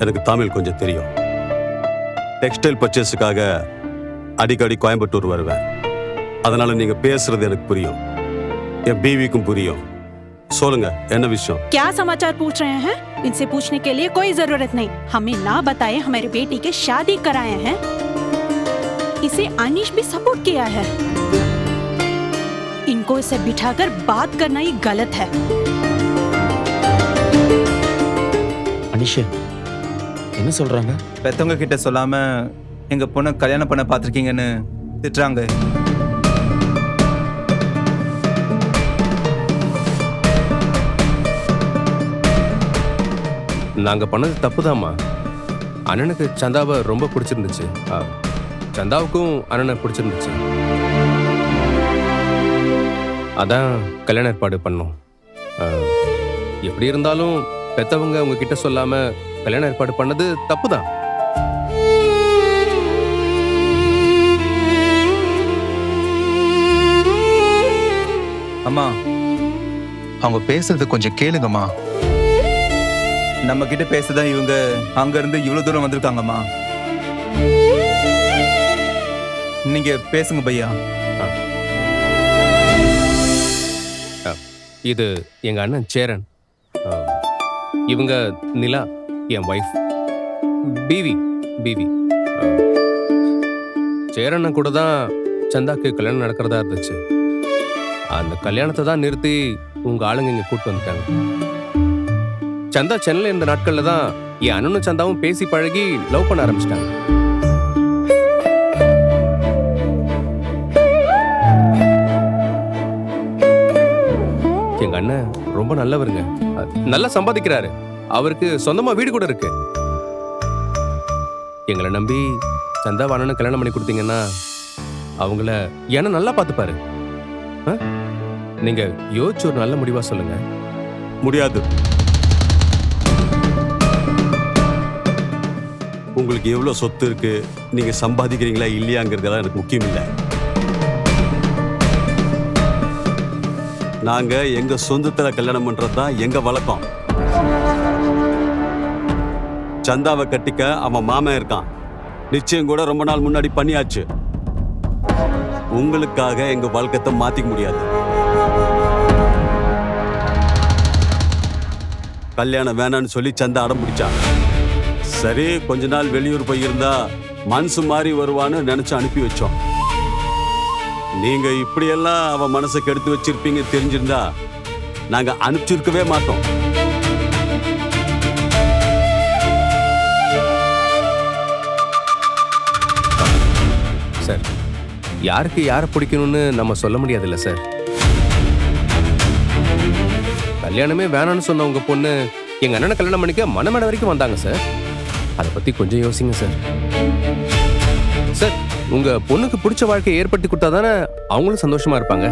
எனக்கு தமிழ் கொஞ்சம் தெரியும். டெக்ஸ்டைல் பர்ச்சேஸுக்காக அடிக்கடி கோயம்புத்தூர் வருவேன். அதனால நீங்க பேசுறது எனக்கு புரியும், என் बीवी-க்கும் புரியும். சொல்லுங்க, என்ன விஷயம்? क्या समाचार पूछ रहे हैं? इनसे पूछने के लिए कोई जरूरत नहीं. हमें ना बताए हमारी बेटी के शादी कराए हैं. इसे अनीश भी सपोर्ट किया है. इनको इसे बिठाकर बात करना ही गलत है. அனிஷ் என்ன சொல்றாங்க? பெத்தவங்க கிட்ட சொல்லாம எங்க பொண்ணை கல்யாணம் பண்ண பார்த்துருக்கீங்கன்னு திட்டுறாங்க. நாங்கள் பண்ணது தப்புதாம்மா. அண்ணனுக்கு சந்தாவை ரொம்ப பிடிச்சிருந்துச்சு, சந்தாவுக்கும் அண்ணனை பிடிச்சிருந்துச்சு. அதான் கல்யாண ஏற்பாடு பண்ணோம். எப்படி இருந்தாலும் பெத்தவங்க உங்ககிட்ட சொல்லாம கல்யாண ஏற்பாடு பண்ணது தப்புதான். அம்மா, அவங்க பேசுறது கொஞ்சம் கேளுங்கம்மா. நம்ம கிட்ட பேசதான் இவங்க அங்க இருந்து இவ்வளவு தூரம் வந்திருக்காங்கம்மா. நீங்க பேசுங்க பையா. இது எங்க அண்ணன் சேரன், இவங்க நிலா என் வைஃப். बीवी சேரன் கூட தான் சந்தாக்கு கல்யாணம் நடக்கிறதா இருந்துச்சு. அந்த கல்யாணத்தை தான் நிறுத்தி உங்க ஆளுங்க இங்க கூட்டு வந்துட்டாங்க. சந்தா சென்னையில் இருந்த நாட்கள்ல தான் என் அண்ணனும் சந்தாவும் பேசி பழகி லவ் பண்ண ஆரம்பிச்சிட்டாங்க. எங்க அண்ணன் ரொம்ப நல்லவருங்க, நல்லா சம்பாதிக்கிறாரு, அவருக்கு சொந்தமா வீடு கூட இருக்கு. எங்களை நம்பி சந்தா அண்ணனை கல்யாணம் பண்ணி கொடுத்தீங்கன்னா அவங்கள என்ன நல்லா பார்த்துப்பாரு. நீங்க யோசிச்சு ஒரு நல்ல முடிவா சொல்லுங்க. முடியாது. உங்களுக்கு எவ்வளவு சொத்து இருக்கு, நீங்க சம்பாதிக்கிறீங்களா இல்லையாங்கிறதெல்லாம் எனக்கு முக்கியம் இல்லை. நாங்க எங்க சொந்தத்துல கல்யாணம் பண்றதுதான் எங்க வழக்கம். சந்தாவை கட்டிக்க அவன் மாமன் இருக்கான், நிச்சயம் கூட ரொம்ப நாள் முன்னாடி பண்ணியாச்சு. உங்களுக்காக எங்க வாழ்க்கத்தை மாத்திக்க முடியாது. கல்யாணம் வேணான்னு சொல்லி சந்தா அடம் பிடிச்சாங்க. சரி, கொஞ்ச நாள் வெளியூர் போயிருந்தா மனசு மாறி வருவான்னு நினைச்சு அனுப்பி வச்சோம். நீங்க இப்படியெல்லாம் அவ மனசை கெடுத்து வச்சிருப்பீங்க தெரிஞ்சிருந்தா நாங்க அனுப்பிச்சிருக்கவே மாட்டோம். சார், யாருக்கு யாரை பிடிக்கணும்னு நம்ம சொல்ல முடியாதுல்ல சார். கல்யாணமே வேணான்னு சொன்ன உங்க பொண்ணு எங்க அண்ணனை கல்யாணம் பண்ணிக்க மனமேடை வரைக்கும் வந்தாங்க சார். அதை பத்தி கொஞ்சம் யோசிங்க சார். சார், உங்க பொண்ணுக்கு பிடிச்ச வாழ்க்கையை ஏற்படுத்தி கொடுத்தா தானே அவங்களும் சந்தோஷமா இருப்பாங்க.